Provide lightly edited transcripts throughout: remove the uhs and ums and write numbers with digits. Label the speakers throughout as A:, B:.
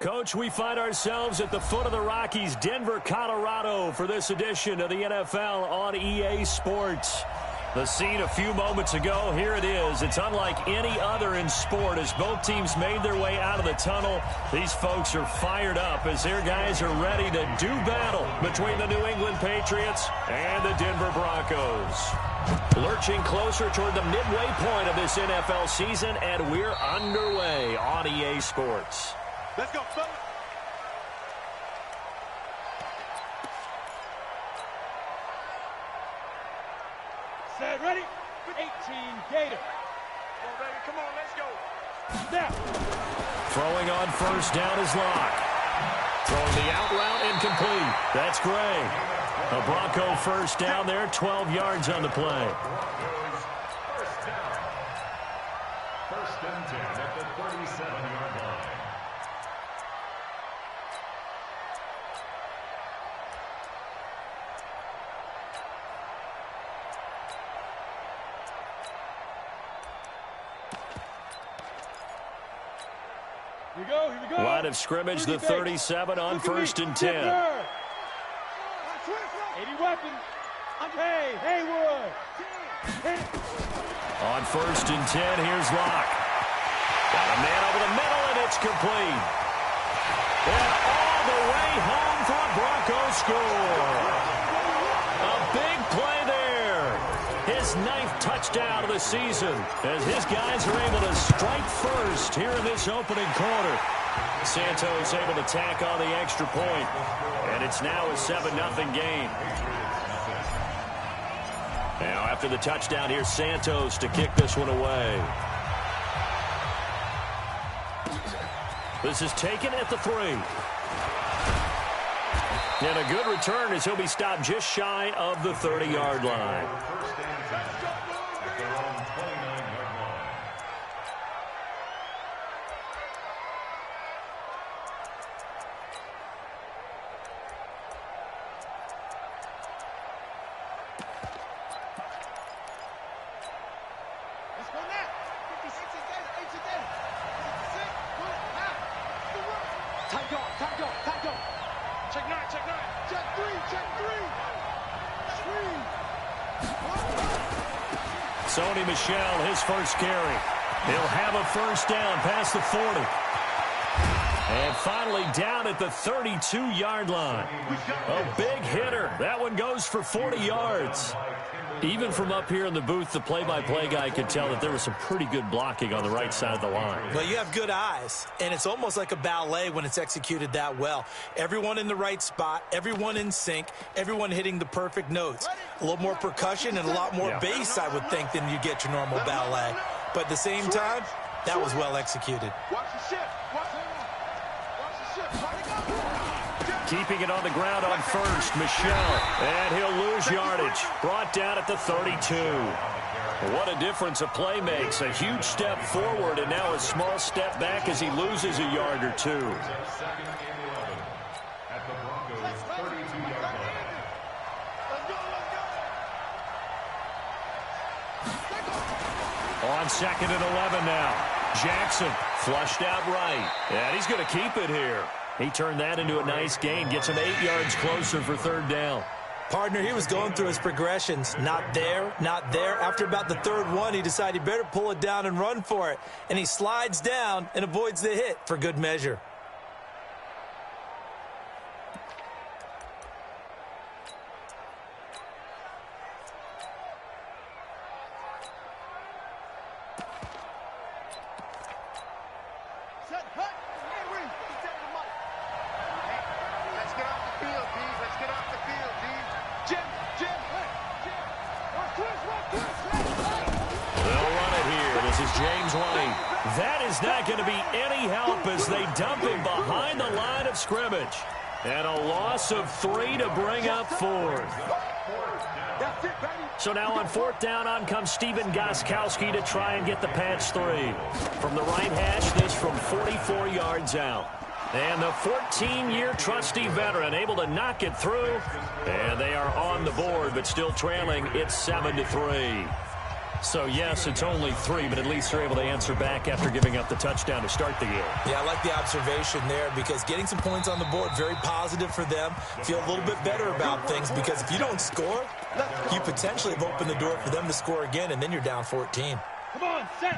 A: Coach, we find ourselves at the foot of the Rockies, Denver, Colorado, for this edition of the NFL on EA Sports. The scene a few moments ago, here it is. It's unlike any other in sport as both teams made their way out of the tunnel. These folks are fired up as their guys are ready to do battle between the New England Patriots and the Denver Broncos. Lurching closer toward the midway point of this NFL season, and we're underway on EA Sports.
B: Let's go, fellas. Set, ready? 18 Gator. Come on, baby. Come on, let's go. Snap.
A: Throwing on first down is Locke. Throwing the out route incomplete. That's Gray. A Bronco first down there, 12 yards on the play.
C: First down. First and 10 at the 37-yard line.
B: Here we go.
A: Line of scrimmage, the 37 on first and 10.
B: 80 weapons. Hey, Haywood.
A: On first and 10, here's Locke. Got a man over the middle, and it's complete. And all the way home for a Bronco score. A big play there. His 9th touchdown of the season as his guys are able to strike first here in this opening quarter. Santos able to tack on the extra point, and it's now a 7-0 game. Now after the touchdown, here's Santos to kick this one away. This is taken at the 3. And a good return as he'll be stopped just shy of the 30-yard line. Sony Michel, his first carry. He'll have a first down past the 40. And finally down at the 32-yard line. A big hitter. That one goes for 40 yards. Even from up here in the booth, the play-by-play guy could tell that there was some pretty good blocking on the right side of the line.
D: Well, you have good eyes, and it's almost like a ballet when it's executed that well. Everyone in the right spot, everyone in sync, everyone hitting the perfect notes. A little more percussion and a lot more bass, I would think, than you get your normal ballet. But at the same time, that was well executed.
A: Keeping it on the ground on first, Michel. And he'll lose yardage. Brought down at the 32. What a difference a play makes. A huge step forward and now a small step back as he loses a yard or two. On second and 11 now. Jackson flushed out right. And he's going to keep it here. He turned that into a nice gain. Gets him 8 yards closer for third down.
D: Partner, he was going through his progressions. Not there, not there. After about the third one, he decided he better pull it down and run for it. And he slides down and avoids the hit for good measure.
A: Scrimmage. And a loss of 3 to bring up 4th. So now on 4th down, on comes Steven Gostkowski to try and get the patch 3. From the right hash, this from 44 yards out. And the 14-year trusty veteran able to knock it through. And they are on the board, but still trailing. It's 7-3. So, yes, it's only 3, but at least they're able to answer back after giving up the touchdown to start the game.
D: Yeah, I like the observation there because getting some points on the board, very positive for them. Feel a little bit better about things because if you don't score, you potentially have opened the door for them to score again, and then you're down 14.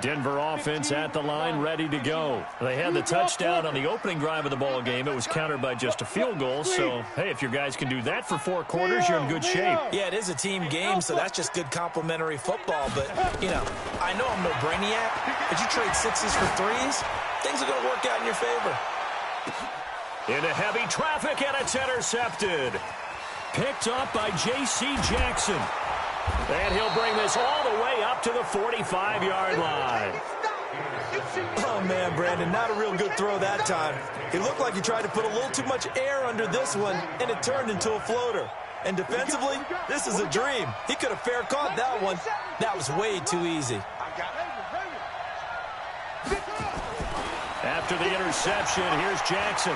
A: Denver offense at the line, ready to go. They had the touchdown on the opening drive of the ball game. It was countered by just a field goal. So, hey, if your guys can do that for 4 quarters, you're in good shape.
D: Yeah, it is a team game, so that's just good complimentary football. But, you know, I know I'm no brainiac, but you trade 6s for 3s, things are going to work out in your favor.
A: Into heavy traffic, and it's intercepted. Picked up by J.C. Jackson. And he'll bring this all the way up to the 45-yard line.
D: Oh, man, Brandon, not a real good throw that time. It looked like he tried to put a little too much air under this one, and it turned into a floater. And defensively, this is a dream. He could have fair caught that one. That was way too easy.
A: After the interception, here's Jackson.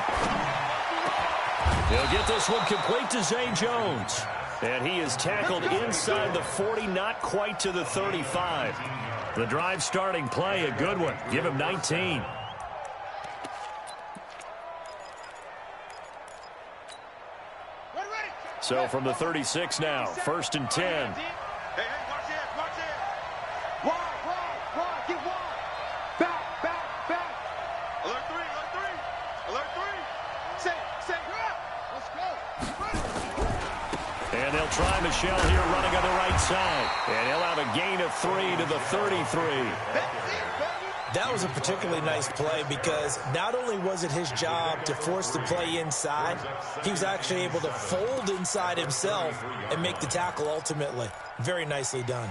A: He'll get this one complete to Zay Jones. And he is tackled inside the 40, not quite to the 35. The drive starting play, a good one. Give him 19. So from the 36 now, 1st and 10.
B: Hey, watch it. Wide, get wide. Back. Alert 3. Say, let's go.
A: And they'll try Michelle here running on the right side. And he'll have a gain of 3 to the 33.
D: That was a particularly nice play because not only was it his job to force the play inside, he was actually able to fold inside himself and make the tackle ultimately. Very nicely done.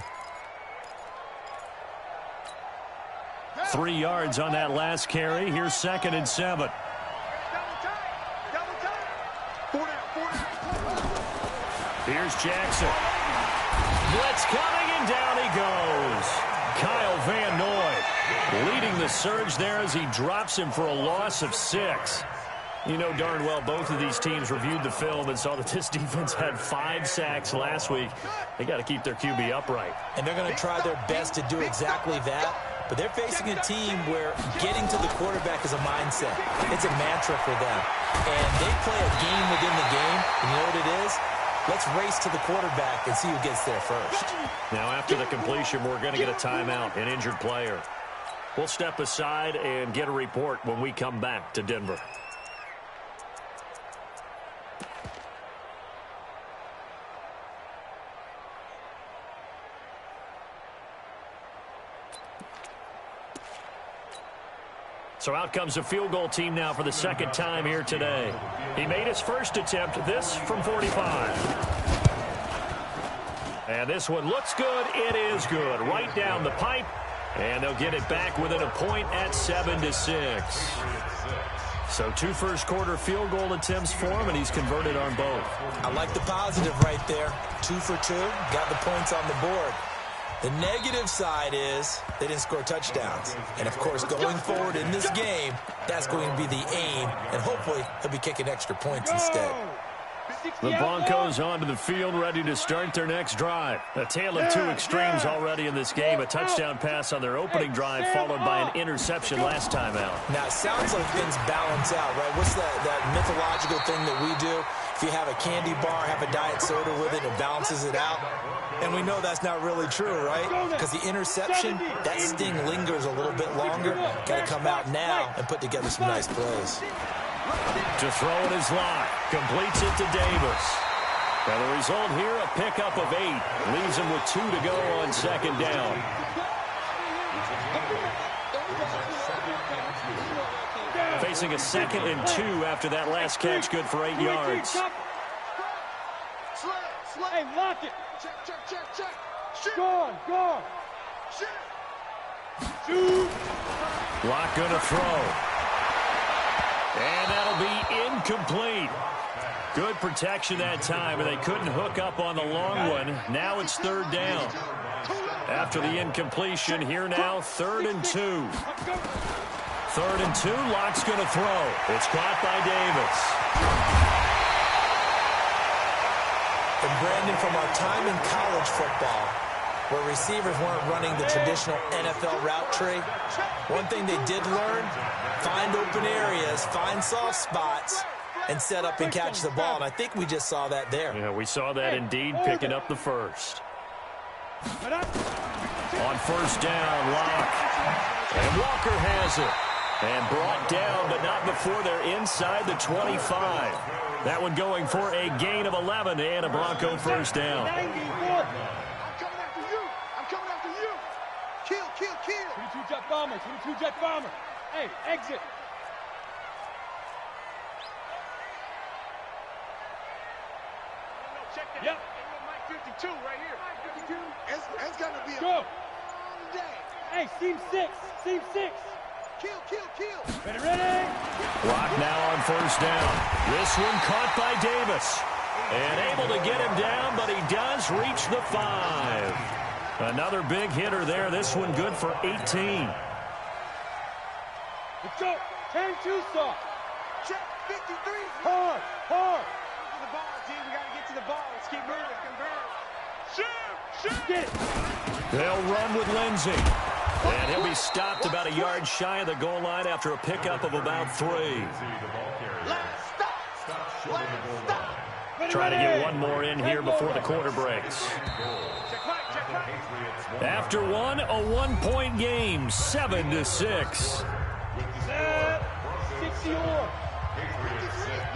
A: 3 yards on that last carry. Here's 2nd and 7. Here's Jackson. Blitz coming, and down he goes. Kyle Van Noy leading the surge there as he drops him for a loss of 6. You know darn well both of these teams reviewed the film and saw that this defense had 5 sacks last week. They got to keep their QB upright.
D: And they're going to try their best to do exactly that. But they're facing a team where getting to the quarterback is a mindset. It's a mantra for them. And they play a game within the game. And you know what it is? Let's race to the quarterback and see who gets there first.
A: Now, after the completion, we're going to get a timeout, an injured player. We'll step aside and get a report when we come back to Denver. So out comes a field goal team now for the 2nd time here today. He made his first attempt, this from 45. And this one looks good. It is good. Right down the pipe. And they'll get it back within a point at 7-6. So 2 first-quarter field goal attempts for him, and he's converted on both.
D: I like the positive right there. 2 for 2. Got the points on the board. The negative side is they didn't score touchdowns. And, of course, going forward in this game, that's going to be the aim. And hopefully he'll be kicking extra points instead.
A: The Broncos onto the field, ready to start their next drive. A tale of 2 extremes already in this game. A touchdown pass on their opening drive, followed by an interception last time out.
D: Now, it sounds like things balance out, right? What's that mythological thing that we do? If you have a candy bar, have a diet soda with it, it balances it out. And we know that's not really true, right? Because the interception, that sting lingers a little bit longer. Got to come out now and put together some nice plays.
A: To throw it is Locke. Completes it to Davis. And the result here, a pickup of 8. Leaves him with 2 to go on 2nd down. Facing a 2nd and 2 after that last catch, good for 8 yards.
B: Hey, lock it. Check. Go. Shoot.
A: Locke gonna throw. And that'll be incomplete. Good protection that time, and they couldn't hook up on the long one. Now it's 3rd down. After the incompletion, here now, 3rd and 2. 3rd and 2, Locke's going to throw. It's caught by Davis.
D: And Brandon, from our time in college football, where receivers weren't running the traditional NFL route tree. One thing they did learn, find open areas, find soft spots, and set up and catch the ball. And I think we just saw that there.
A: Yeah, we saw that indeed, picking up the first. On first down, Locke. And Walker has it. And brought down, but not before they're inside the 25. That one going for a gain of 11 and a Bronco first down.
B: I'm coming after you. I'm coming after you. Kill, kill, kill. 22 jet bomber, 22 jet bomber. Hey, exit. Check that. Yep. Mike 52 right here. 52. It's going to be a long day. Hey, seam 6. Seam 6. Kill, kill, kill. Ready, ready.
A: Clock now on first down. This one caught by Davis. And able to get him down, but he does reach the 5. Another big hitter there. This one good for 18.
B: Let's go. 10-2 saw. Check 53. Hard, hard. To the ball, team. We got to get to the ball. Let's keep moving. Shoot, shoot. Get it.
A: They'll run with Lindsey. And he'll be stopped about a yard shy of the goal line after a pickup of about 3.
B: Last stop. Last stop.
A: Trying to get one more in here before the quarter breaks. After one, a 1-point game, 7-6.
B: 60 or.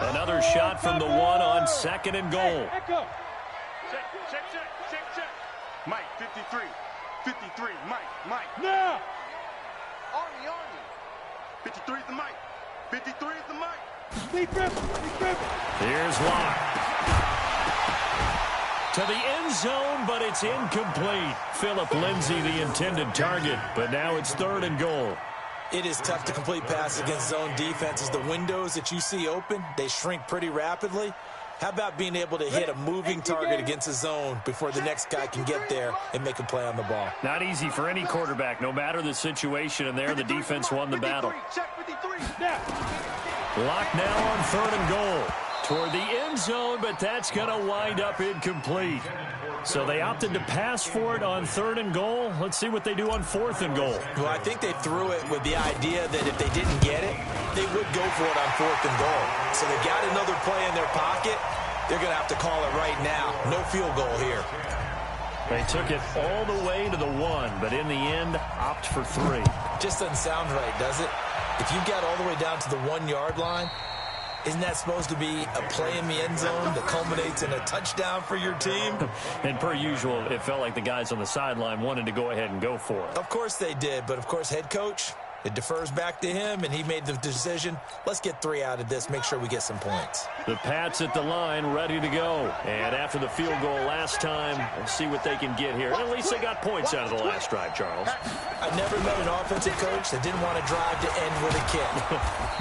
C: Another
A: shot from the 1 on second and goal.
B: Hey, echo.
E: Check. Mike, 53. 53, Mike.
B: Now.
E: Arnie. 53 is the Mike. 53 is the Mike.
B: Keep gripping.
A: Here's Locke. To the end zone, but it's incomplete. Philip Lindsay, the intended target, but now it's 3rd and goal.
D: It is tough to complete passes against zone defenses. The windows that you see open, they shrink pretty rapidly. How about being able to hit a moving target against a zone before the next guy can get there and make a play on the ball?
A: Not easy for any quarterback, no matter the situation, and there the defense won the battle.
E: Check 53.
A: Locke now on 3rd and goal. Toward the end zone, but that's going to wind up incomplete. So they opted to pass for it on 3rd and goal. Let's see what they do on 4th and goal.
D: Well, I think they threw it with the idea that if they didn't get it, they would go for it on 4th and goal. So they got another play in their pocket. They're going to have to call it right now. No field goal here.
A: They took it all the way to the 1, but in the end, opt for 3.
D: Just doesn't sound right, does it? If you got all the way down to the 1-yard line, isn't that supposed to be a play in the end zone that culminates in a touchdown for your team?
A: And per usual, it felt like the guys on the sideline wanted to go ahead and go for it.
D: Of course they did, but of course head coach, it defers back to him, and he made the decision, let's get 3 out of this, make sure we get some points.
A: The Pats at the line, ready to go. And after the field goal last time, we'll see what they can get here. At least they got points out of the last drive, Charles.
D: I've never met an offensive coach that didn't want to drive to end with a kick.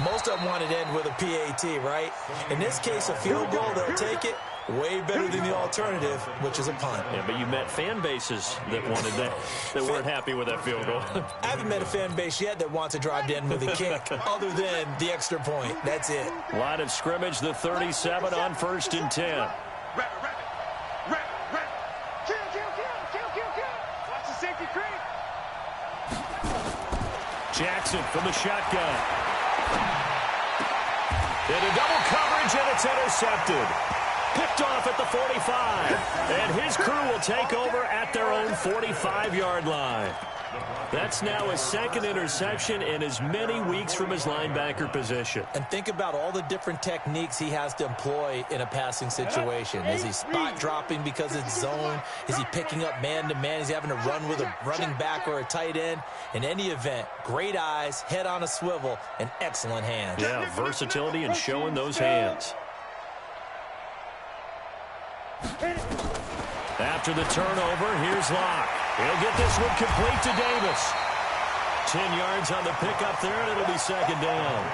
D: Most of them wanted to end with a PAT, right? In this case, a field goal, they'll take it. Way better than the alternative, which is a punt.
A: Yeah, but you met fan bases that wanted that weren't happy with that field goal.
D: I haven't met a fan base yet that wants to drive to end with a kick, other than the extra point. That's it.
A: Line of scrimmage, the 37 on 1st and 10.
E: Rapid. Kill. Watch the safety creep.
A: Jackson from the shotgun. Into double coverage, and it's intercepted. Picked off at the 45. And his crew will take over at their own 45-yard line. That's now his 2nd interception in as many weeks from his linebacker position.
D: And think about all the different techniques he has to employ in a passing situation. Is he spot dropping because it's zone? Is he picking up man-to-man? Is he having to run with a running back or a tight end? In any event, great eyes, head on a swivel, and excellent hands.
A: Yeah, versatility and showing those hands. After the turnover, here's Locke. He'll get this one complete to Davis. 10 yards on the pickup there, and it'll be 2nd down.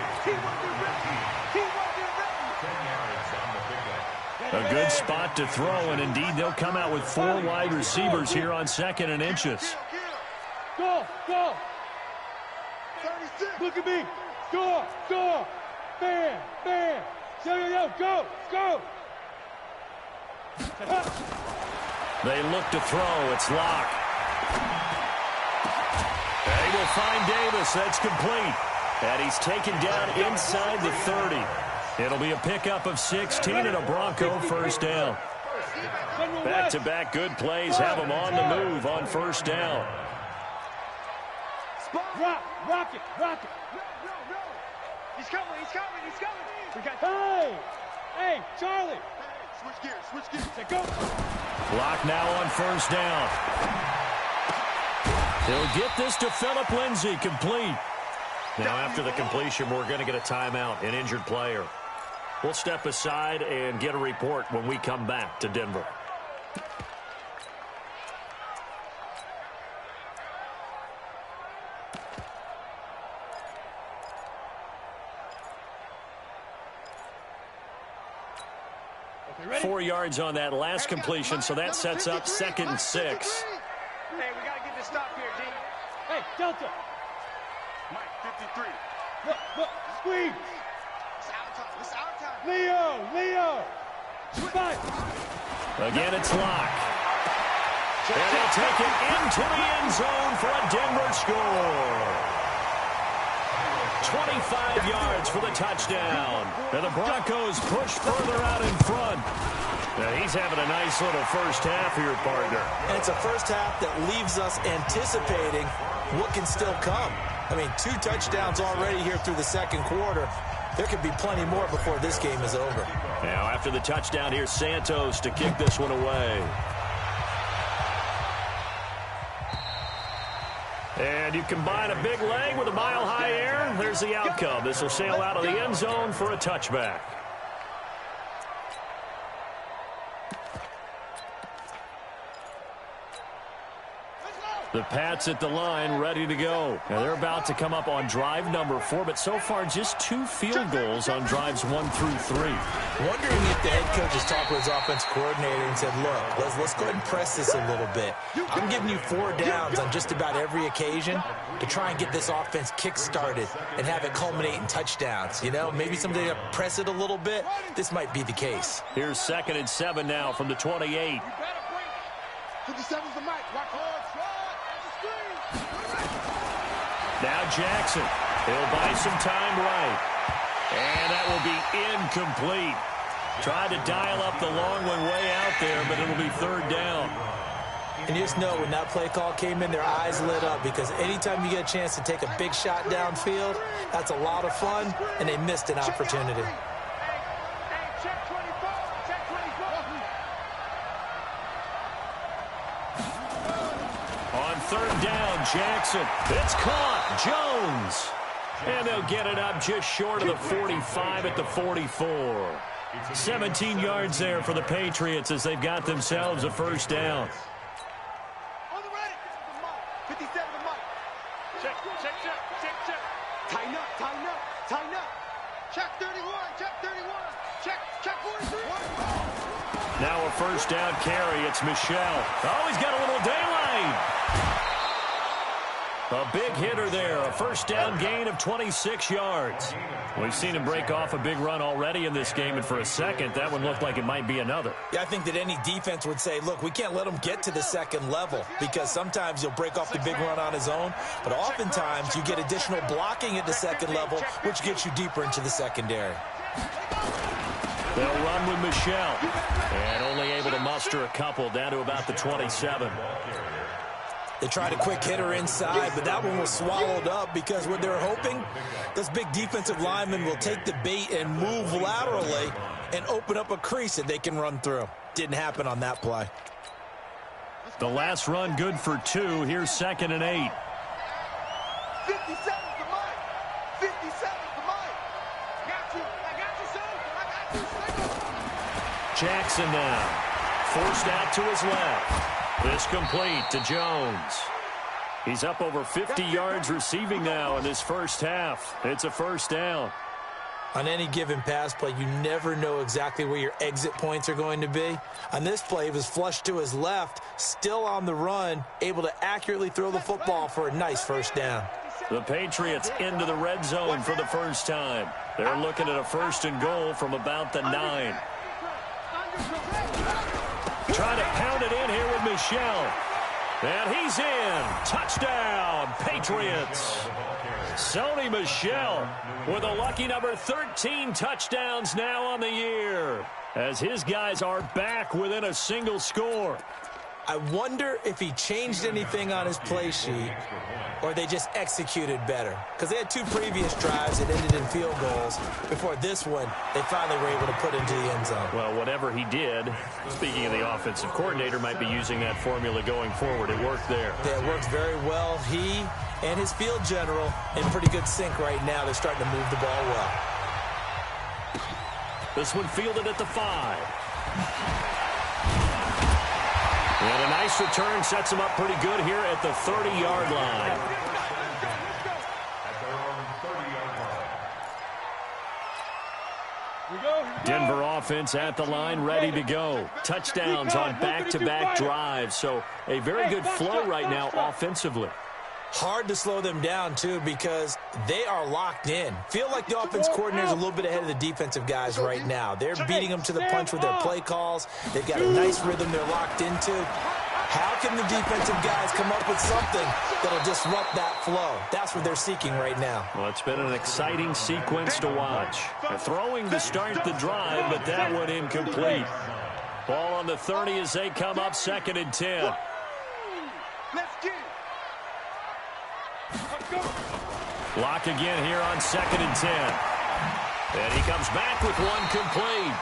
A: A good spot to throw, and indeed they'll come out with 4 wide receivers here on 2nd and inches.
B: Go. 36. Look at me. Go. Bam. Yo, go.
A: They look to throw. It's Locke. will find Davis. That's complete. And he's taken down inside the 30. It'll be a pickup of 16 and a Bronco first down. Back-to-back good plays have him on the move on first down.
B: Rock it. He's coming. Hey, Charlie. Switch gears. Go.
A: Clock now on first down. He'll get this to Phillip Lindsay, complete. Now after the completion, we're going to get a timeout, an injured player. We'll step aside and get a report when we come back to Denver.
B: Okay,
A: 4 yards on that last completion, so that sets up 2nd and 6.
B: Hey, we got to get this stop here, D. Hey, Delta.
E: Mike, 53.
B: Look, squeeze.
E: It's our time.
B: Leo. Fight.
A: Again, it's Locke. And they'll take it into the end zone for a Denver score. 25 yards for the touchdown. And the Broncos push further out in front. Now he's having a nice little first half here, partner.
D: And it's a first half that leaves us anticipating what can still come. I mean, 2 touchdowns already here through the second quarter. There could be plenty more before this game is over.
A: Now after the touchdown, here's Santos to kick this one away. And you combine a big leg with a mile-high air, there's the outcome. This will sail out of the end zone for a touchback. The Pats at the line, ready to go. And they're about to come up on drive number 4, but so far just 2 field goals on drives 1 through 3.
D: Wondering if the head coach has talked with his offense coordinator and said, look, let's go ahead and press this a little bit. I'm giving you 4 downs on just about every occasion to try and get this offense kick-started and have it culminate in touchdowns. You know, maybe someday to press it a little bit. This might be the case.
A: Here's 2nd and 7 now from the 28.
E: 57's the mic. Watch hard.
A: Now Jackson. He'll buy some time right. And that will be incomplete. Tried to dial up the long one way out there, but it'll be 3rd down.
D: And you just know when that play call came in, their eyes lit up because anytime you get a chance to take a big shot downfield, that's a lot of fun, and they missed an opportunity.
B: Check 24.
A: On 3rd down, Jackson. It's caught. Jones. And they'll get it up just short of the 45 at the 44. 17 yards there for the Patriots as they've got themselves a first down.
E: On the right. 57 the mic.
B: Check. Tighten up.
E: Check 31. Check 43.
A: Now a first down carry. It's Michel. Oh, he's got a little daylight. A big hitter there. A first down gain of 26 yards. We've seen him break off a big run already in this game, and for a second, that one looked like it might be another.
D: Yeah, I think that any defense would say, look, we can't let him get to the second level because sometimes he'll break off the big run on his own, but oftentimes you get additional blocking at the second level, which gets you deeper into the secondary.
A: They'll run with Michel, and only able to muster a couple down to about the 27.
D: They tried a quick hitter inside, but that one was swallowed up because what they're hoping, this big defensive lineman will take the bait and move laterally and open up a crease that they can run through. Didn't happen on that play.
A: The last run good for 2. Here's 2nd and 8.
E: 57's the mic. 57's the mic. I got you, son.
A: Jackson now. Forced out to his left. This complete to Jones. He's up over 50 yards receiving now in this first half. It's a first down.
D: On any given pass play, you never know exactly where your exit points are going to be. On this play, he was flushed to his left, still on the run, able to accurately throw the football for a nice first down.
A: The Patriots into the red zone for the first time. They're looking at a 1st and goal from about the 9. Trying to pound it in here with Michel. And he's in. Touchdown, Patriots. Sony Michel with a lucky number 13 touchdowns now on the year, as his guys are back within a single score.
D: I wonder if he changed anything on his play sheet or they just executed better. Because they had two previous drives that ended in field goals. Before this one, they finally were able to put into the end zone.
A: Well, whatever he did, speaking of the offensive coordinator, might be using that formula going forward. It worked there.
D: Yeah, it works very well. He and his field general in pretty good sync right now. They're starting to move the ball well.
A: This one fielded at the 5. And a nice return sets him up pretty good here at the 30-yard line. Denver offense at the line, ready to go. Touchdowns on back-to-back drives. So a very good flow right now offensively.
D: Hard to slow them down, too, because they are locked in. Feel like the offense coordinator is a little bit ahead of the defensive guys right now. They're beating them to the punch with their play calls. They've got a nice rhythm they're locked into. How can the defensive guys come up with something that'll disrupt that flow? That's what they're seeking right now.
A: Well, it's been an exciting sequence to watch. They're throwing to start the drive, but that one incomplete. Ball on the 30 as they come up 2nd and 10.
E: Let's get it.
A: Block again here on 2nd and 10. And he comes back with one complete.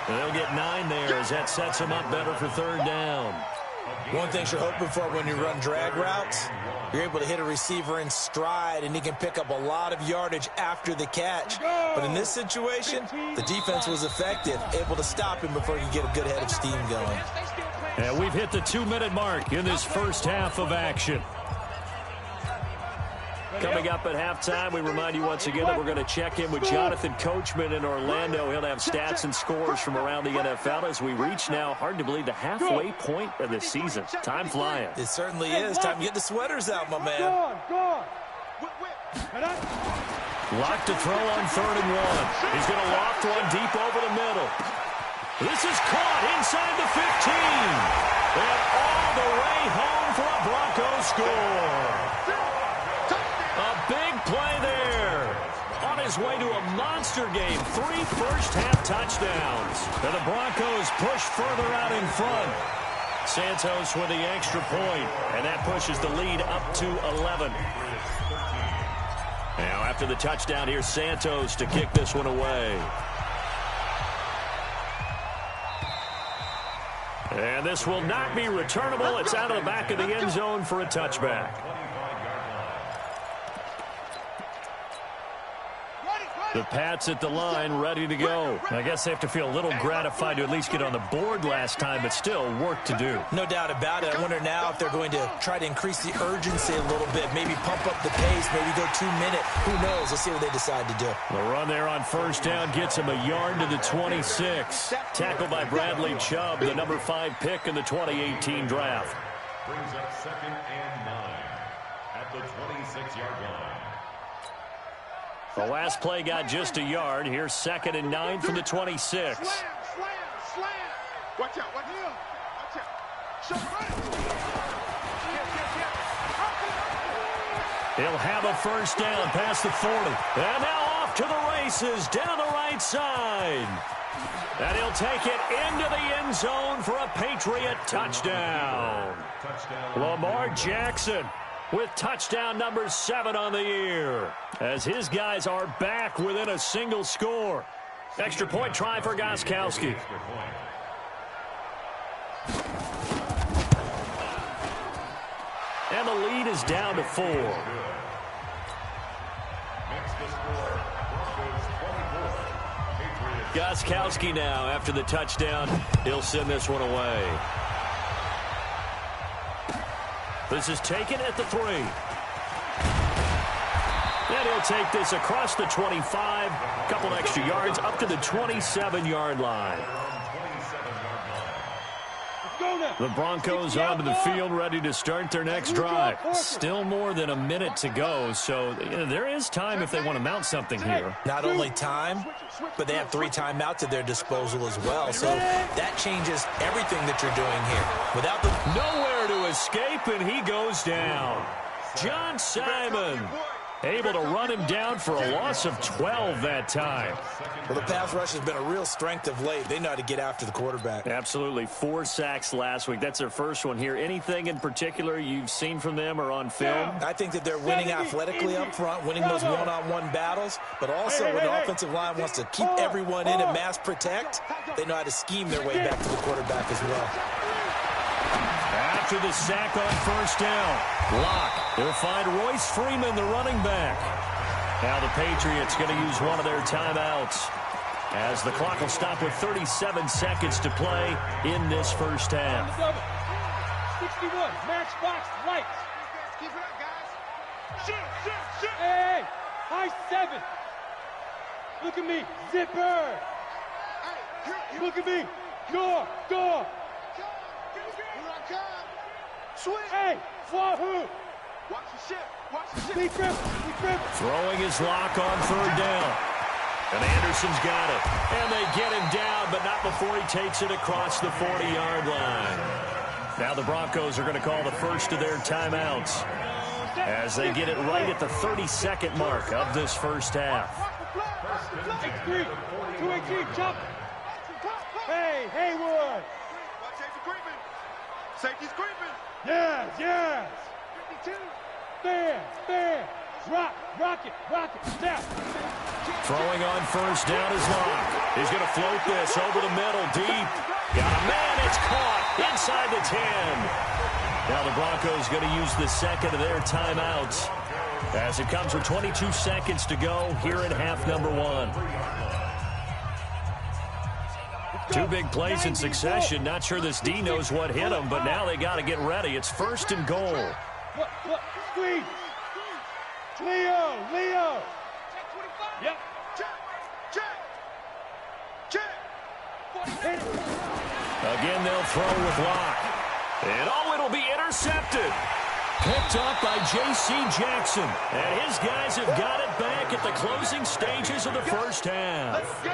A: And they'll get 9 there as that sets him up better for 3rd down.
D: One thing you're hoping for when you run drag routes, you're able to hit a receiver in stride, and he can pick up a lot of yardage after the catch. But in this situation, the defense was effective, able to stop him before he could get a good head of steam going.
A: And we've hit the 2-minute mark in this first half of action. Coming up at halftime, we remind you once again that we're going to check in with Jonathan Coachman in Orlando. He'll have stats and scores from around the NFL as we reach now, hard to believe, the halfway point of the season. Time flying.
D: It certainly is. Time to get the sweaters out, my man.
A: Lock to throw on 3rd and 1. He's going to loft one deep over the middle. This is caught inside the 15. And all the way home for a Broncos score. A big play there. On his way to a monster game. 3 first-half touchdowns. And the Broncos push further out in front. Santos with the extra point. And that pushes the lead up to 11. Now after the touchdown, here's Santos to kick this one away. And this will not be returnable. It's out of the back of the end zone for a touchback. The Pats at the line, ready to go. I guess they have to feel a little gratified to at least get on the board last time, but still work to do.
D: No doubt about it. I wonder now if they're going to try to increase the urgency a little bit, maybe pump up the pace, maybe go 2-minute. Who knows? Let's see what they decide to do.
A: The run there on 1st down gets him a yard to the 26. Tackled by Bradley Chubb, the number 5 pick in the 2018 draft.
C: Brings up 2nd and 9 at the 26-yard line.
A: The last play got just a yard. Here's 2nd and 9 from the 26.
E: Slam, slam, slam. Watch out, watch out. Watch out. Shut right.
A: He'll have a 1st down past the 40. And now off to the races down the right side. And he'll take it into the end zone for a Patriot touchdown. Lamar Jackson with touchdown number 7 on the year, as his guys are back within a single score. Extra point try for Gostkowski. And the lead is down to 4. Gostkowski now after the touchdown. He'll send this one away. This is taken at the 3. And he'll take this across the 25. Couple extra yards up to the 27-yard line. The Broncos onto the field, ready to start their next drive. Still more than a minute to go, so there is time if they want to mount something here.
D: Not only time, but they have 3 timeouts at their disposal as well, so that changes everything that you're doing here. Without the
A: nowhere to escape, and he goes down. John Simon able to run him down for a loss of 12 that time.
D: Well, the pass rush has been a real strength of late. They know how to get after the quarterback.
A: Absolutely. 4 sacks last week. That's their first one here. Anything in particular you've seen from them or on film?
D: I think that they're winning athletically up front, winning those one-on-one battles, but also when the offensive line wants to keep everyone in and mass protect, they know how to scheme their way back to the quarterback as well.
A: After the sack on first down, Locke. He'll find Royce Freeman, the running back. Now the Patriots going to use one of their timeouts as the clock will stop with 37 seconds to play in this first half.
B: 61, matchbox lights. Keep it up, guys. Shoot. Hey, high 7. Look at me, zipper. Look at me, door. Hey, wahoo! Watch the ship. Be grip.
A: Throwing his lock on third down. And Anderson's got it. And they get him down, but not before he takes it across the 40-yard line. Now the Broncos are going to call the first of their timeouts as they get it right at the 32nd mark of this first half.
B: 3, 218, jump. Hey, Haywood.
E: Safety's creeping.
B: Yes. 52. Fair. Rock it. Snap.
A: Throwing on first down is Locke. He's going to float this over the middle, deep. Got a man, it's caught inside the 10. Now the Broncos going to use the second of their timeouts as it comes with 22 seconds to go here in half number 1. 2 big plays in succession. Not sure this D knows what hit him, but now they got to get ready. It's first and goal.
B: What? Squeeze. Leo. Yep. Check.
A: Again, they'll throw with Locke. And it'll be intercepted. Picked up by J.C. Jackson. And his guys have got it back at the closing stages of the first half.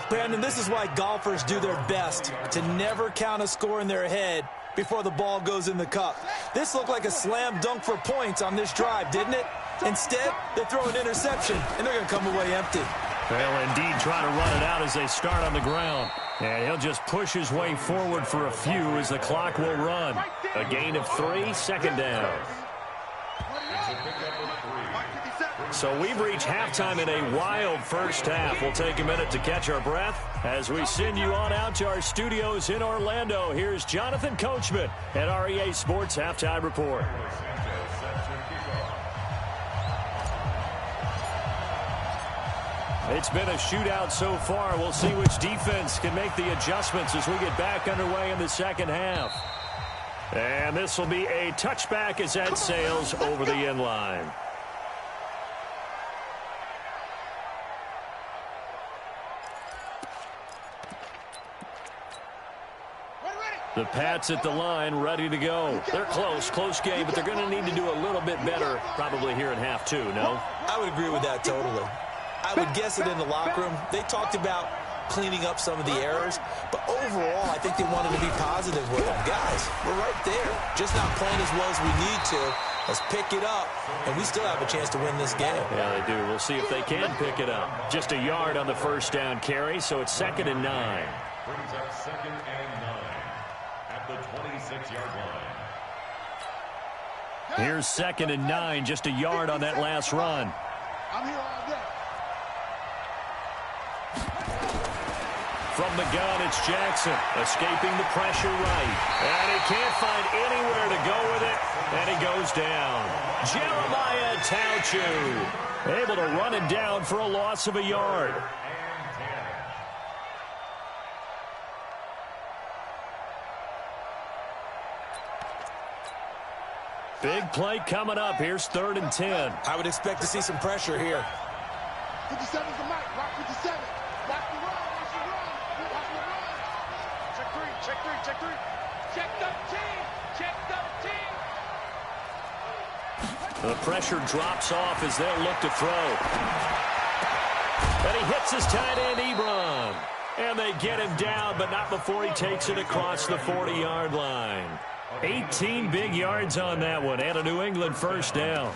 D: Brandon, this is why golfers do their best to never count a score in their head before the ball goes in the cup. This looked like a slam dunk for points on this drive, didn't it? Instead, they throw an interception, and they're going to come away empty.
A: They'll indeed try to run it out as they start on the ground. And he'll just push his way forward for a few as the clock will run. A gain of 3, second down. So we've reached halftime in a wild first half. We'll take a minute to catch our breath as we send you on out to our studios in Orlando. Here's Jonathan Coachman at REA Sports Halftime Report. It's been a shootout so far. We'll see which defense can make the adjustments as we get back underway in the second half. And this will be a touchback as that sails over the end line. The Pats at the line, ready to go. They're close game, but they're going to need to do a little bit better probably here in half 2, no?
D: I would agree with that totally. I would guess it in the locker room. They talked about cleaning up some of the errors, but overall, I think they wanted to be positive with them. Guys, we're right there. Just not playing as well as we need to. Let's pick it up, and we still have a chance to win this game.
A: Yeah, they do. We'll see if they can pick it up. Just a yard on the first down carry, so it's 2nd and 9.
C: Brings up 2nd and 9 at the 26-yard line.
A: Here's 2nd and 9, just a yard on that last run.
E: I'm here all day.
A: From the gun, it's Jackson, escaping the pressure right. And he can't find anywhere to go with it, and he goes down. Jeremiah Tauchu, able to run it down for a loss of a yard. Big play coming up. Here's 3rd and 10.
D: I would expect to see some pressure here.
E: 57's the mic. Rock 57. Watch the run. Watch the run. Check 3. Check 13.
A: The pressure drops off as they'll look to throw. And he hits his tight end, Ebron. And they get him down, but not before he takes it across the 40-yard line. 18 big yards on that one, and a New England first down.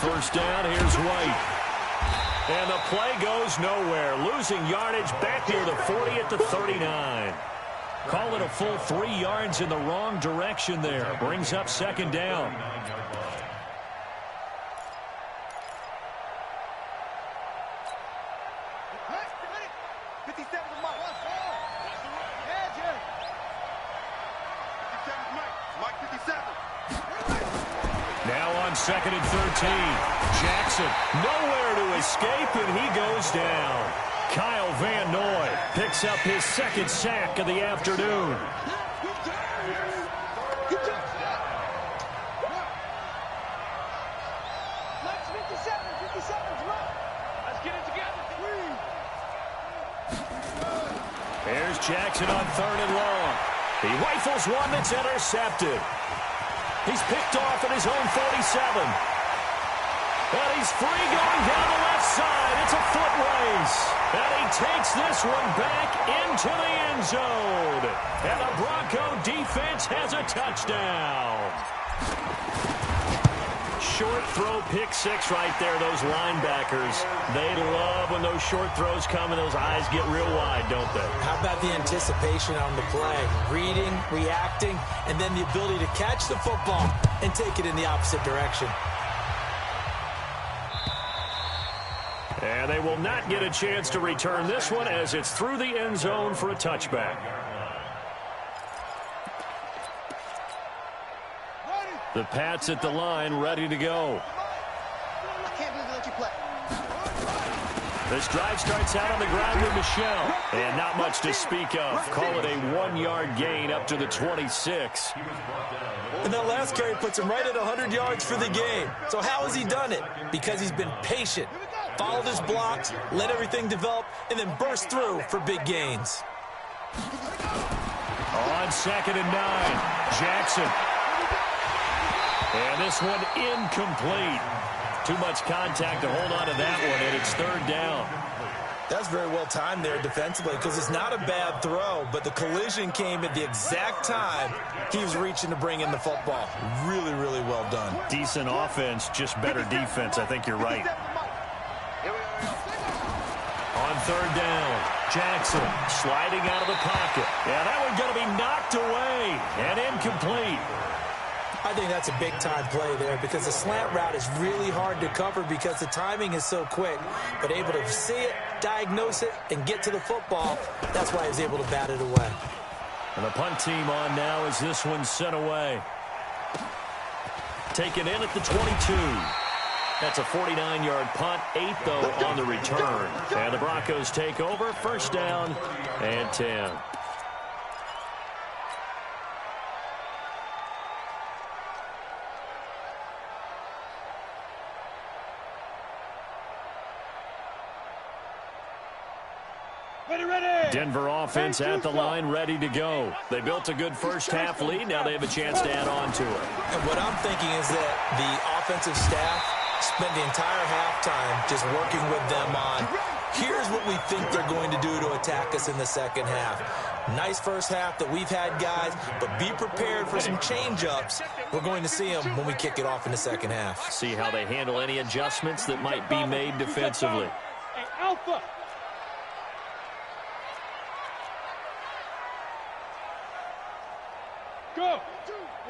A: First down, here's White. And the play goes nowhere. Losing yardage back near the 40 at the 39. Call it a full 3 yards in the wrong direction there. Brings up second down. Now on second and 13. Jackson nowhere to escape, and he goes down. Kyle Van Noy picks up his second sack of the afternoon. There's Jackson on third and long. He rifles one that's intercepted. He's picked off at his own 47. And he's free going down the left side. It's a foot race. And he takes this one back into the end zone. And the Bronco defense has a touchdown. Short throw, pick six right there, those linebackers. They love when those short throws come and those eyes get real wide, don't they?
D: How about the anticipation on the play? Reading, reacting, and then the ability to catch the football and take it in the opposite direction.
A: And they will not get a chance to return this one as it's through the end zone for a touchback. The Pats at the line, ready to go.
E: I can't believe they let you play.
A: This drive starts out on the ground with Michelle. And not much to speak of. Call it a 1-yard gain up to the 26.
D: And that last carry puts him right at 100 yards for the game. So how has he done it? Because he's been patient, followed his blocks, let everything develop, and then burst through for big gains.
A: On second and 9, Jackson. And this one incomplete. Too much contact to hold on to that one, and it's third down.
D: That's very well timed there defensively because it's not a bad throw, but the collision came at the exact time he was reaching to bring in the football. Really, really well done.
A: Decent offense, just better defense. I think you're right. On third down, Jackson sliding out of the pocket. Yeah, that one's going to be knocked away and incomplete.
D: I think that's a big-time play there because the slant route is really hard to cover because the timing is so quick. But able to see it, diagnose it, and get to the football, that's why he was able to bat it away.
A: And the punt team on now as this one's sent away. Taken in at the 22. That's a 49-yard punt, 8 though on the return. And the Broncos take over, first down and 10. Denver offense at the line, ready to go. They built a good first-half lead. Now they have a chance to add on to it.
D: And what I'm thinking is that the offensive staff spent the entire halftime just working with them on, here's what we think they're going to do to attack us in the second half. Nice first half that we've had, guys, but be prepared for some change-ups. We're going to see them when we kick it off in the second half.
A: See how they handle any adjustments that might be made defensively.
B: Hey, Alpha. Go.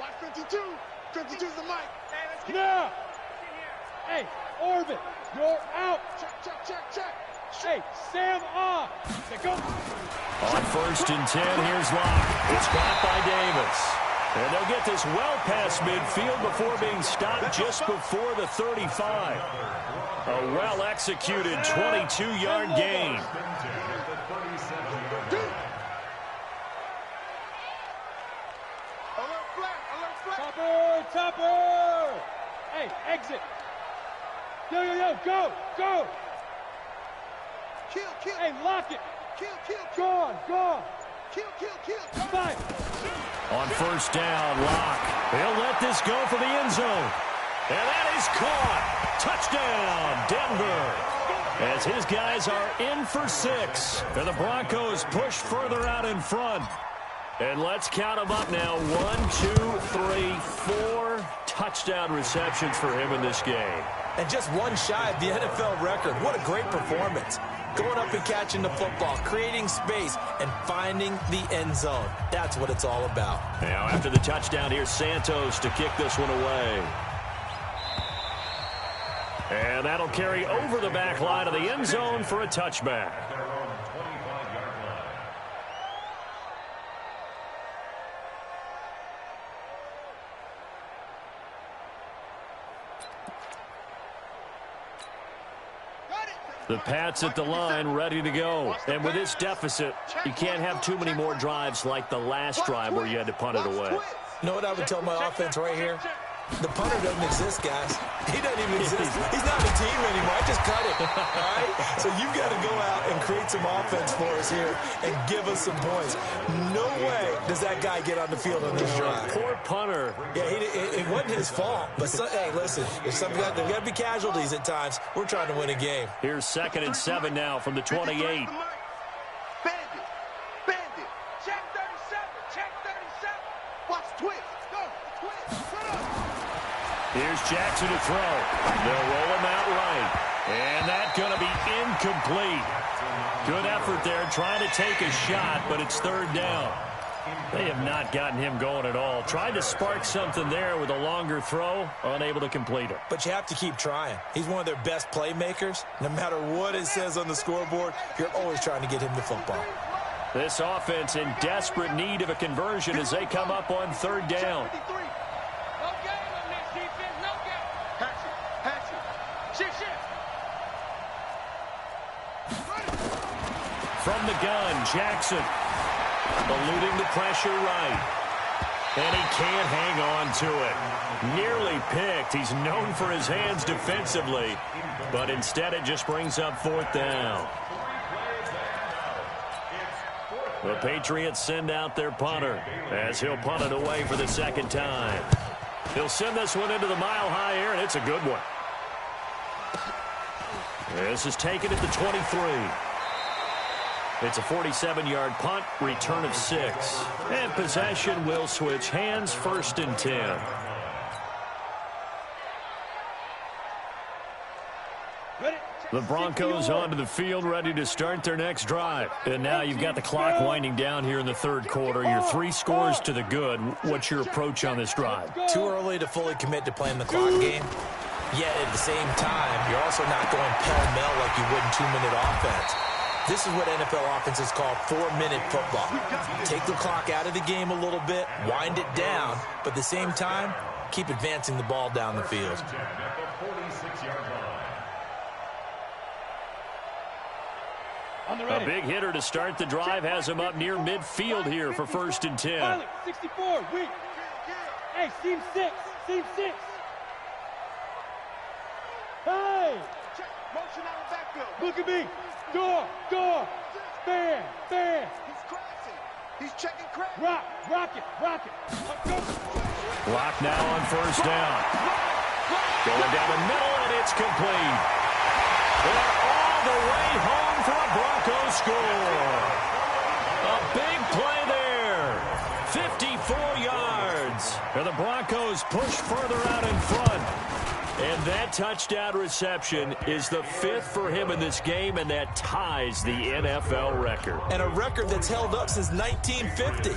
E: Watch 52. 52's the mic.
B: Now. Hey, Orbit, you're out.
E: Check.
B: Hey, Sam off. Go.
A: On first and 10, here's Locke. It's caught by Davis. And they'll get this well past midfield before being stopped just before the 35. A well-executed 22-yard gain.
B: Topper! Hey, exit! Yo, go!
E: Kill!
B: Hey, lock it!
E: Kill!
B: Gone!
E: Kill!
B: Fight!
A: On first down, Locke. He'll let this go for the end zone. And that is caught. Touchdown, Denver. as his guys are in for 6. And the Broncos push further out in front. And let's count them up now. 1, 2, 3, 4 touchdown receptions for him in this game.
D: And just one shy of the NFL record. What a great performance. Going up and catching the football, creating space, and finding the end zone. That's what it's all about.
A: Now, after the touchdown, here's Santos to kick this one away. And that'll carry over the back line of the end zone for a touchback. The Pats at the line, ready to go. And with this deficit, you can't have too many more drives like the last drive where you had to punt it away.
D: You know what I would tell my offense right here? The punter doesn't exist, guys. He doesn't even exist. He's not a team anymore. I just cut him, all right? So you've got to go out and create some offense for us here and give us some points. No way does that guy get on the field on this drive.
A: Poor punter.
D: Yeah, it wasn't his fault. But, hey, listen, there's got to be casualties at times. We're trying to win a game.
A: Here's 2nd and 7 now from the 28.
B: Bandit. Check 37. Watch twist. Go. Twist.
A: Here's Jackson to throw. They'll roll him out right. And that's going to be incomplete. Good effort there trying to take a shot, but it's 3rd down. They have not gotten him going at all. Tried to spark something there with a longer throw, unable to complete it.
D: But you have to keep trying. He's one of their best playmakers. No matter what it says on the scoreboard, you're always trying to get him the football.
A: This offense in desperate need of a conversion as they come up on 3rd down. From the gun, Jackson eluding the pressure right. And he can't hang on to it. Nearly picked. He's known for his hands defensively, but instead it just brings up 4th down. The Patriots send out their punter as he'll punt it away for the 2nd time. He'll send this one into the mile-high air, and it's a good one. This is taken at the 23. It's a 47-yard punt, return of 6. And possession will switch hands, 1st and 10. The Broncos onto the field, ready to start their next drive. And now you've got the clock winding down here in the 3rd quarter. You're 3 scores to the good. What's your approach on this drive?
D: Too early to fully commit to playing the clock game. Yet at the same time, you're also not going pell-mell like you would in 2-minute offense. This is what NFL offenses call 4-minute football. Take the clock out of the game a little bit, wind it down, but at the same time, keep advancing the ball down the field.
A: A big hitter to start the drive has him up near midfield here for 1st and 10.
B: 64, weak. Hey, seam 6. Hey! Motion out of backfield. Look at me. Door. Fan. He's crossing. He's checking crack. Rock it.
A: Block now on 1st down. Going down the middle, and it's complete. They're all the way home for a Broncos score. A big play there. 54 yards. And the Broncos push further out in front. And that touchdown reception is the 5th for him in this game, and that ties the NFL record.
D: And a record that's held up since 1950.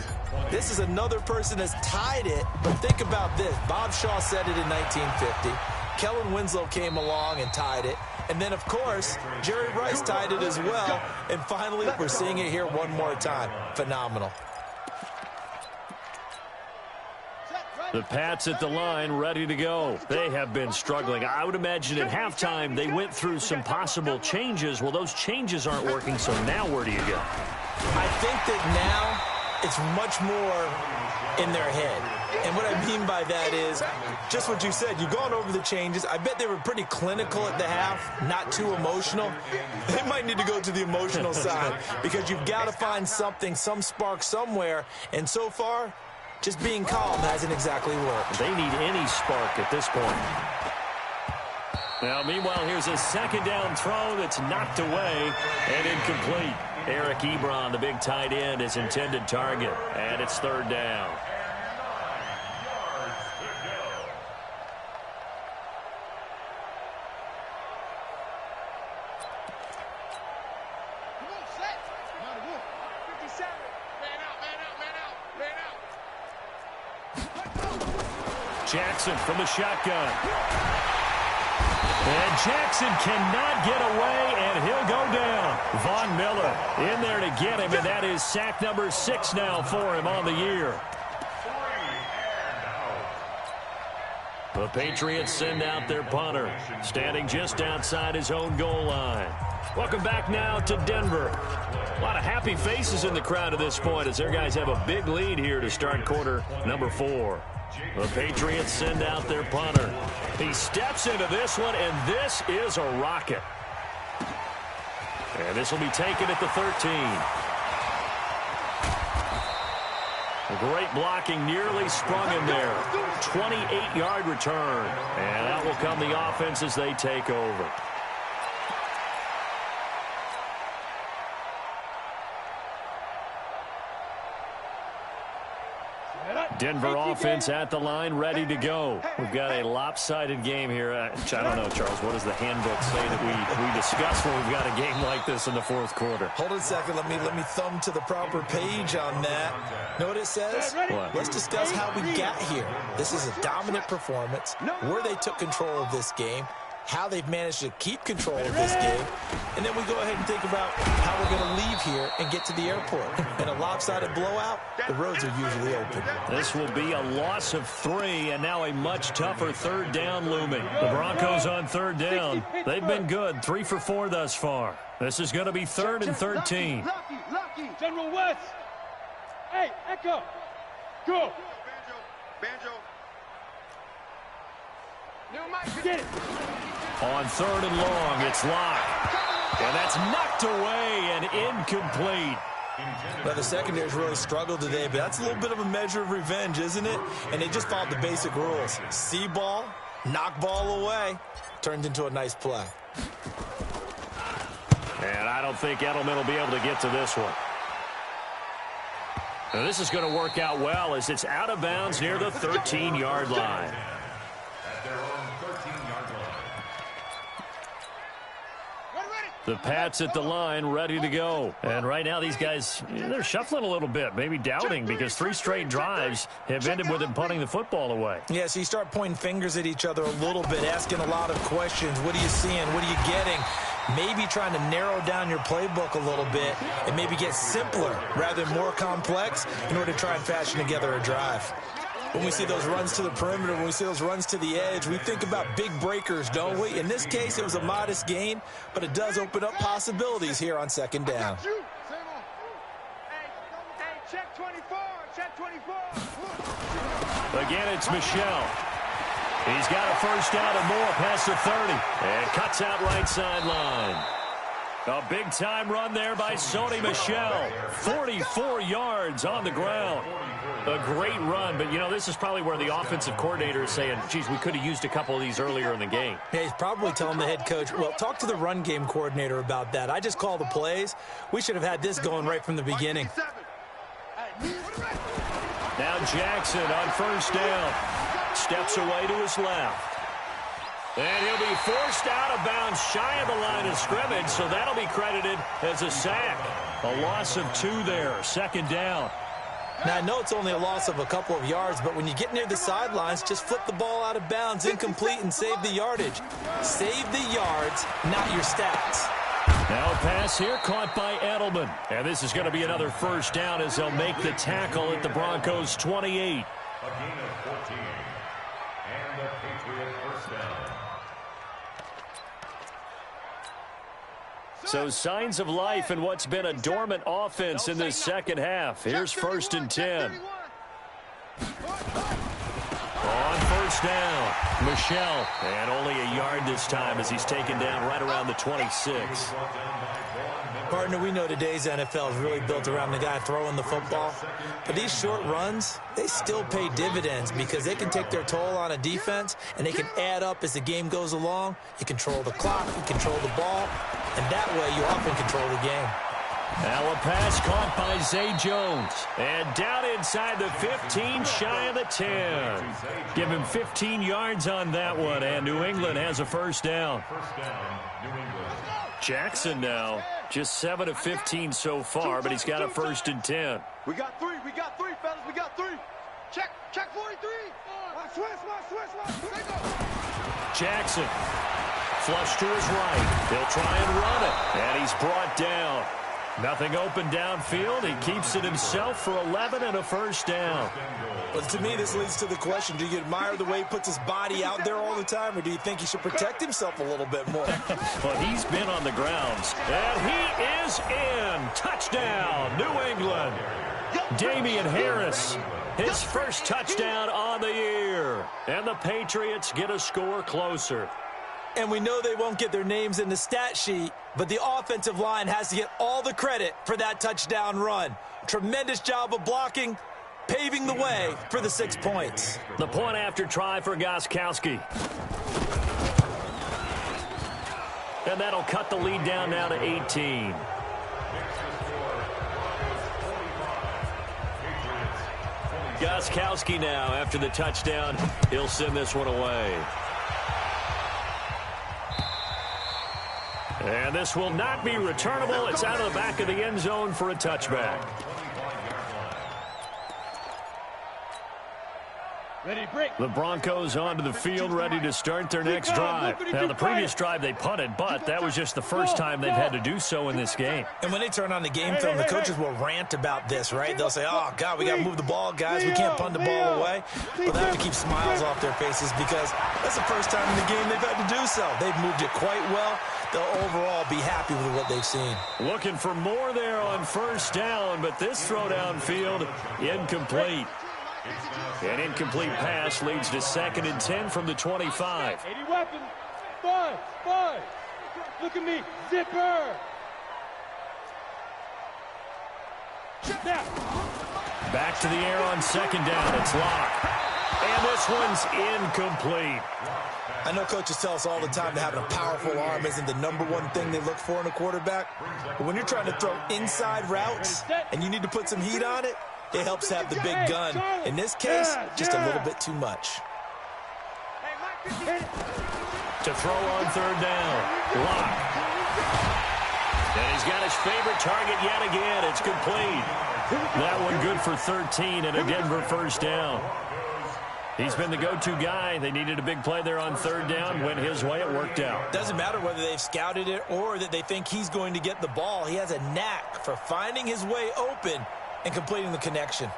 D: This is another person that's tied it, but think about this. Bob Shaw said it in 1950. Kellen Winslow came along and tied it. And then, of course, Jerry Rice tied it as well. And finally, we're seeing it here one more time. Phenomenal.
A: The Pats at the line, ready to go. They have been struggling. I would imagine at halftime they went through some possible changes. Well, those changes aren't working, so now where do you go?
D: I think that now it's much more in their head. And what I mean by that is just what you said. You've gone over the changes. I bet they were pretty clinical at the half, not too emotional. They might need to go to the emotional side because you've got to find something, some spark somewhere. And so far, just being calm hasn't exactly worked.
A: They need any spark at this point. Now, meanwhile, here's a second down throw that's knocked away and incomplete. Eric Ebron, the big tight end, his intended target. And it's third down. Jackson from the shotgun. And Jackson cannot get away, and he'll go down. Von Miller in there to get him, and that is sack number 6 now for him on the year. The Patriots send out their punter, standing just outside his own goal line. Welcome back now to Denver. A lot of happy faces in the crowd at this point as their guys have a big lead here to start quarter number 4. The Patriots send out their punter. He steps into this one, and this is a rocket. And this will be taken at the 13. A great blocking, nearly sprung him there. 28-yard return. And that will come the offense as they take over. Denver offense at the line, ready to go. We've got a lopsided game here. I don't know, Charles, what does the handbook say that we discuss when we've got a game like this in the fourth quarter?
D: Hold it a second. Let me thumb to the proper page on that. Know what it says?
A: What?
D: Let's discuss how we got here. This is a dominant performance, where they took control of this game, how they've managed to keep control of this game, and then we go ahead and think about how we're going to leave here and get to the airport. In a lopsided blowout, the roads are usually open.
A: This will be a loss of 3, and now a much tougher third down looming. The Broncos on third down. They've been good, 3 for 4 thus far. This is going to be 3rd and 13.
B: Lucky. General West. Hey, Echo. Go. Banjo. Get it.
A: On 3rd and long, it's locked. And that's knocked away and incomplete.
D: Well, the secondary's really struggled today, but that's a little bit of a measure of revenge, isn't it? And they just followed the basic rules. See ball, knock ball away. Turned into a nice play.
A: And I don't think Edelman will be able to get to this one. Now, this is going to work out well as it's out of bounds near the 13-yard line. The Pats at the line, ready to go. And right now, these guys, they're shuffling a little bit, maybe doubting, because 3 straight drives have ended with them punting the football away.
D: Yeah, so you start pointing fingers at each other a little bit, asking a lot of questions. What are you seeing? What are you getting? Maybe trying to narrow down your playbook a little bit and maybe get simpler rather than more complex in order to try and fashion together a drive. When we see those runs to the perimeter, when we see those runs to the edge, we think about big breakers, don't we? In this case, it was a modest gain, but it does open up possibilities here on second down.
B: Hey, check 24. Check 24.
A: Again, it's Michelle. He's got a first down and more past the 30. And cuts out right sideline. A big-time run there by Sony Michel. 44 yards on the ground. A great run, but, you know, this is probably where the offensive coordinator is saying, geez, we could have used a couple of these earlier in the game.
D: Yeah, he's probably telling the head coach, well, talk to the run game coordinator about that. I just call the plays. We should have had this going right from the beginning.
A: Now Jackson on first down. Steps away to his left. And he'll be forced out of bounds shy of the line of scrimmage, so that'll be credited as a sack. A loss of 2 there, second down.
D: Now, I know it's only a loss of a couple of yards, but when you get near the sidelines, just flip the ball out of bounds, incomplete, and save the yardage. Save the yards, not your stats.
A: Now a pass here caught by Edelman. And this is going to be another first down as they'll make the tackle at the Broncos' 28.
C: A gain of 14. And the Patriot first down.
A: So signs of life in what's been a dormant offense in this second half. Here's 1st and 10. On first down, Michel. And only a yard this time as he's taken down right around the 26.
D: Partner, we know today's NFL is really built around the guy throwing the football. But these short runs, they still pay dividends because they can take their toll on a defense, and they can add up as the game goes along. You control the clock, you control the ball, and that way you often control the game.
A: Now a pass caught by Zay Jones. And down inside the 15, shy of the 10. Give him 15 yards on that one, and New England has a first down. Jackson now, just 7 of 15 so far, but he's got a 1st and 10.
B: We got three, fellas, we got three. Check 43. Switch.
A: Jackson, flush to his right. He'll try and run it, and he's brought down. Nothing open downfield. He keeps it himself for 11 and a first down.
D: But to me, this leads to the question, do you admire the way he puts his body out there all the time, or do you think he should protect himself a little bit more?
A: Well, he's been on the grounds, and he is in. Touchdown, New England. Damian Harris, his first touchdown on the year. And the Patriots get a score closer.
D: And we know they won't get their names in the stat sheet, but the offensive line has to get all the credit for that touchdown run. Tremendous job of blocking, paving the way for the 6 points.
A: The point after try for Gostkowski. And that'll cut the lead down now to 18. Gostkowski now after the touchdown. He'll send this one away. And this will not be returnable. It's out of the back of the end zone for a touchback. The Broncos onto the field, ready to start their next drive. Now, the previous drive they punted, but that was just the first time they've had to do so in this game.
D: And when they turn on the game film, the coaches will rant about this, right? They'll say, oh, God, we got to move the ball, guys. We can't punt the ball away. But they have to keep smiles off their faces because that's the first time in the game they've had to do so. They've moved it quite well. They'll overall be happy with what they've seen.
A: Looking for more there on first down, but this throw downfield incomplete. An incomplete pass leads to 2nd and 10 from the 25.
B: 80 weapons. Five. Look at me. Zipper. Now.
A: Back to the air on 2nd down. It's Locke. And this one's incomplete.
D: I know coaches tell us all the time that having a powerful arm isn't the #1 thing they look for in a quarterback. But when you're trying to throw inside routes and you need to put some heat on it, it helps have the big gun. In this case, just a little bit too much.
A: To throw on 3rd down. Locke. And he's got his favorite target yet again. It's complete. That one good for 13 and a Denver first down. He's been the go-to guy. They needed a big play there on 3rd down. Went his way. It worked out.
D: Doesn't matter whether they've scouted it or that they think he's going to get the ball. He has a knack for finding his way open and completing the connection.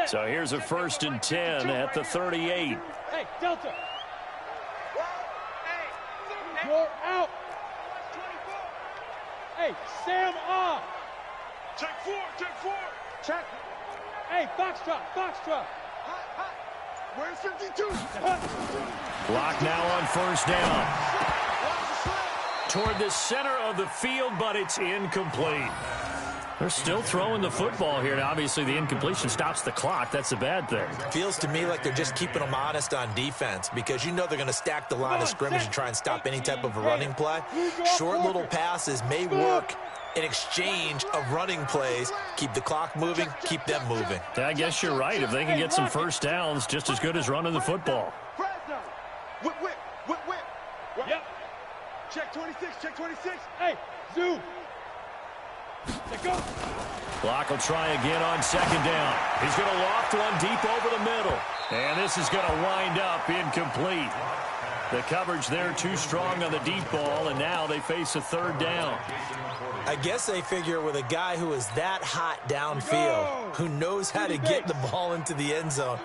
A: So here's a 1st and 10 at the 38.
B: Hey, Delta. You're out. Hey, Sam off. Check 4. Check. Hey, Foxtrot. Where's 52?
A: Clock now on 1st down. Toward the center of the field, but it's incomplete. They're still throwing the football here. Now, obviously, the incompletion stops the clock. That's a bad thing.
D: Feels to me like they're just keeping them honest on defense because you know they're going to stack the line of scrimmage and try and stop any type of a running play. Short little passes may work in exchange of running plays. Keep the clock moving, keep them moving.
A: Yeah, I guess you're right. If they can get some first downs, just as good as running the football.
B: Whip. Yep. Check 26. Hey, Zoo. Let go.
A: Clock will try again on 2nd down. He's going to loft one deep over the middle. And this is going to wind up incomplete. The coverage there too strong on the deep ball, and now they face a 3rd down.
D: I guess they figure with a guy who is that hot downfield, who knows how to get the ball into the end zone,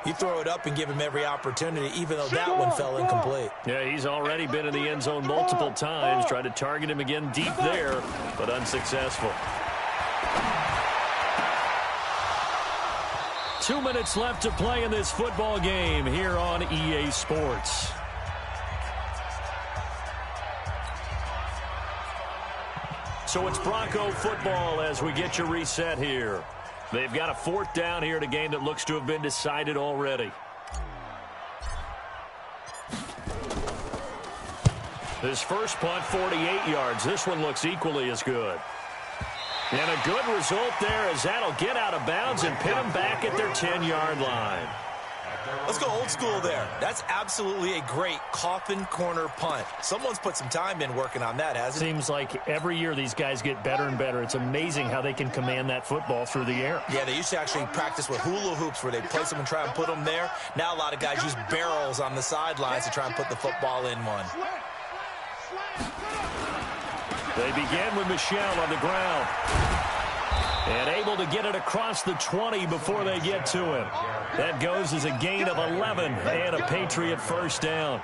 D: you throw it up and give him every opportunity, even though that one fell incomplete.
A: Yeah, he's already been in the end zone multiple times. Tried to target him again deep there, but unsuccessful. 2 minutes left to play in this football game here on EA Sports. So it's Bronco football as we get you reset here. They've got a 4th down here in a game that looks to have been decided already. His first punt, 48 yards. This one looks equally as good. And a good result there as that'll get out of bounds and pin them back at their 10-yard line.
D: Let's go old school there. That's absolutely a great coffin corner punt. Someone's put some time in working on that, hasn't it?
A: Seems like every year these guys get better and better. It's amazing how they can command that football through the air.
D: Yeah, they used to actually practice with hula hoops where they place them and try and put them there. Now a lot of guys use barrels on the sidelines to try and put the football in one.
A: They begin with Michel on the ground. And able to get it across the 20 before they get to him. That goes as a gain of 11 and a Patriot first down.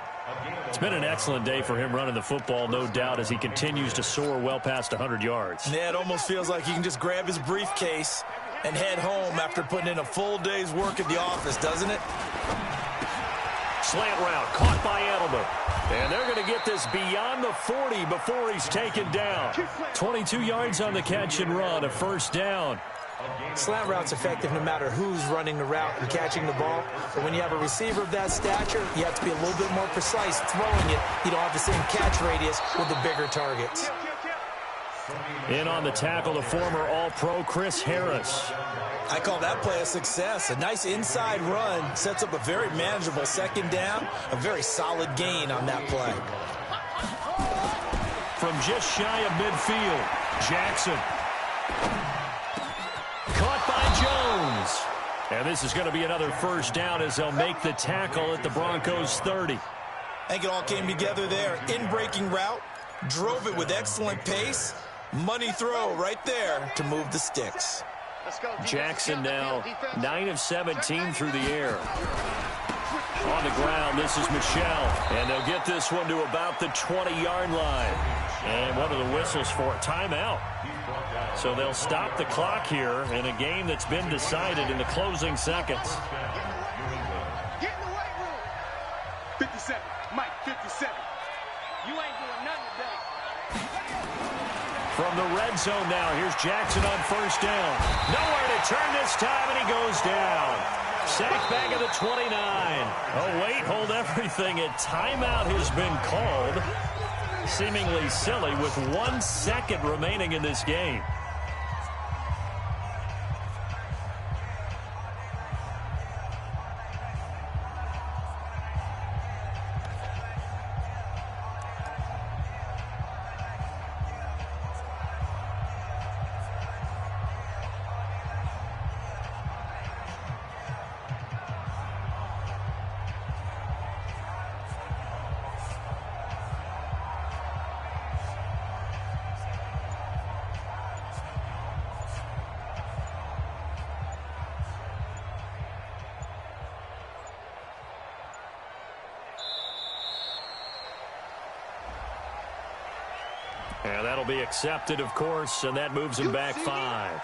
A: It's been an excellent day for him running the football, no doubt, as he continues to soar well past 100 yards.
D: Yeah, it almost feels like he can just grab his briefcase and head home after putting in a full day's work at the office, doesn't it?
A: Slant route caught by Edelman. And they're going to get this beyond the 40 before he's taken down. 22 yards on the catch and run, a first down.
D: Slant route's effective no matter who's running the route and catching the ball. But when you have a receiver of that stature, you have to be a little bit more precise throwing it. You don't have the same catch radius with the bigger targets.
A: In on the tackle, the former All-Pro Chris Harris.
D: I call that play a success. A nice inside run sets up a very manageable second down. A very solid gain on that play.
A: From just shy of midfield, Jackson. Caught by Jones. And this is going to be another first down as they'll make the tackle at the Broncos 30.
D: I think it all came together there. In-breaking route, drove it with excellent pace. Money throw right there to move the sticks.
A: Jackson now 9 of 17 through the air. On the ground, this is Michel. And they'll get this one to about the 20-yard line. And what are the whistles for? Timeout. So they'll stop the clock here in a game that's been decided in the closing seconds.
B: Get in the weight room. 57. Mike, 57. You ain't doing nothing today.
A: From the red zone now, here's Jackson on first down. Nowhere to turn this time, and he goes down. Sacked back at the 29. Oh, wait, hold everything. A timeout has been called. Seemingly silly with 1 second remaining in this game. And that'll be accepted, of course, and that moves him back 5.